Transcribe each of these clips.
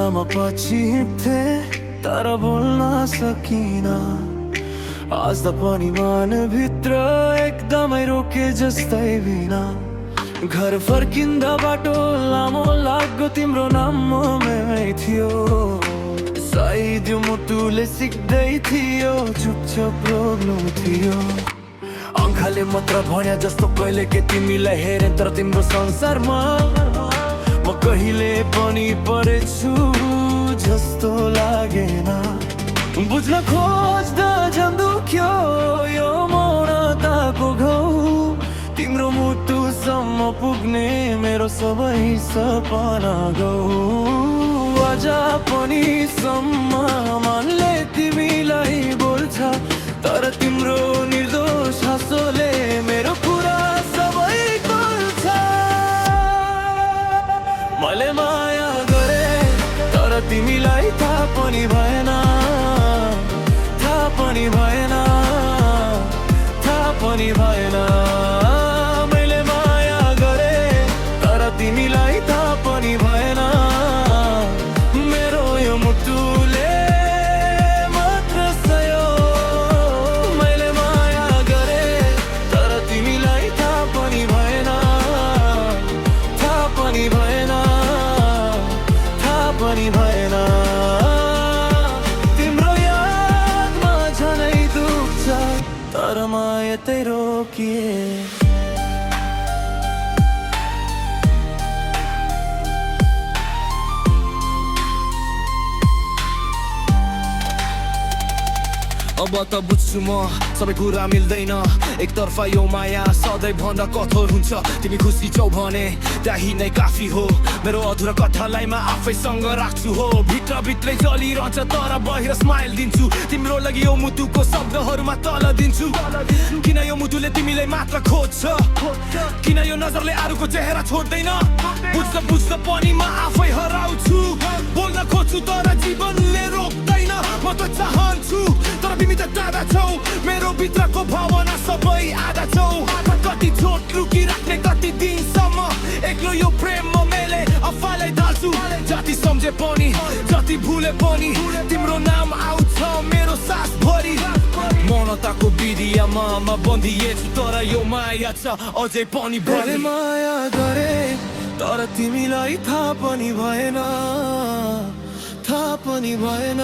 बाटोमा पछि हिँड्थे तर बोल्न सकिनँ। आज त पनि मनभित्र एकदमै रोके जस्तै बिना। घर फर्किँदा बाटो लामो लाग्यो तिम्रो नाम ममै थियो। सायद यो मुटुले सिक्दै थियो चुपचाप रोग्नु थियो। आँखाले मात्र भन्या जस्तो कहिले के तिमीलाई हेरे तर तिम्रो संसारमा म कहिले पनि परेछु जस्तो लागेन। बुझ्न खोज्दा झन् दुख्यो यो मौनताको घाउ। तिम्रो मुटुसम्म पुग्ने मेरो सबै सपना गयो। आज पनि सम्मानले तिमीलाई बोल्छ तर तिम्रो निर्दोष हाँसोले मेरो कुरा सबै खोल्छ। मैले माया गरे तर तिमीलाई थाहा पनि भएन, थाहा पनि भएन, थाहा पनि भएन। मैले माया गरे तर तिमीलाई थाहा पनि भएन। मेरो यो मुटुले मात्र सयो। मैले माया गरे तर तिमीलाई थाहा पनि भएन, थाहा पनि भएन, थाहा पनि भएन। तिम्रो यादमा झनै दुख्छ तर म यतै रोकिए। अब त बुझ्छु म सबै कुरा मिल्दैन। एकतर्फा यो माया सधैँ भन्दा कठोर हुन्छ। तिमी खुसी छौ भने त्यही नै काफी हो। मेरो अधुरा कथालाई म आफैसँग राख्छु हो। भित्रभित्रै चलिरहन्छ तर बाहिर स्माइल दिन्छु। तिम्रो लागि यो मुटुको शब्दहरूमा तल दिन्छु। किन यो मुटुले तिमीलाई मात्र खोज्छ, किन यो नजरले अरूको चेहरा छोड्दैन। बुझ्न पनि म आफै हराउँछु। बोल्न खोज्छु तर जीवनले रोक्दैन। म त चाहन्छु तर तिमी त टाढा छौ। मेरो भित्रको भावना सबै आधा छौ। कति चोट लुकिराख्ने कति दिनसम्म एक्लो यो प्रेममा मैले आफैलाई ढाल्छु। जति सम्झे पनि जति भुले पनि तिम्रो नाम आउँछ मेरो सास भरि। मौनताको विधियामा म बन्दिएछु तर यो माया छ अझै पनि भरि। माया गरे तर तिमीलाई थाहा पनि भएन, थाहा पनि भएन,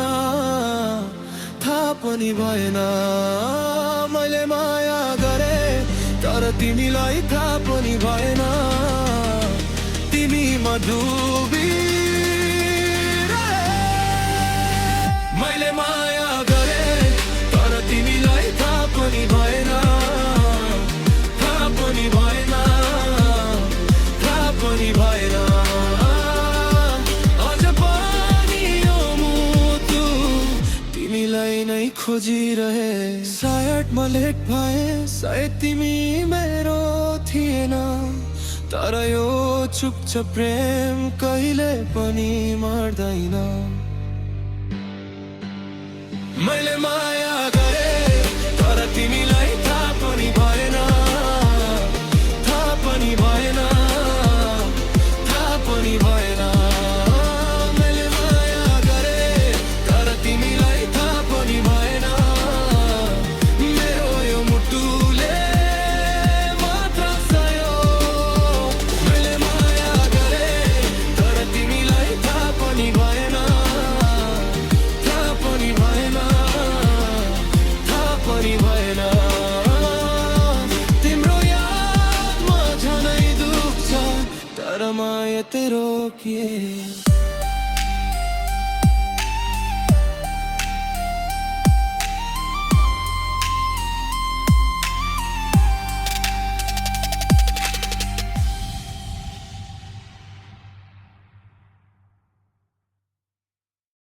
थाहा पनि भएन। मैले माया गरे तर तिमीलाई थाहा पनि भएन। तिमी डुबिरहे। मैले माया गरे तर तिमीलाई थाहा पनि भएन, थाहा पनि भएन, थाहा पनि भएन। अझ पनि यो मुटु तिमीलाई नै खोजिरहे। सायद म लेट भए, सायद तिमी मेरो थिएन तर यो चुपचाप प्रेम कहिले पनि मर्दैन। मैले माया गरे तर तिमीलाई थाहा पनि भएन, थाहा पनि भएन, थाहा पनि भएन। मैले माया गरे तर तिमीलाई थाहा पनि भएन। मेरो यो मुटुले मात्र सयो। मैले माया गरे तर तिमीलाई थाहा पनि भएन, थाहा पनि भएन, थाहा पनि भएन। तिम्रो यादमा झनै दुख्छ तर म यतै रोकिए।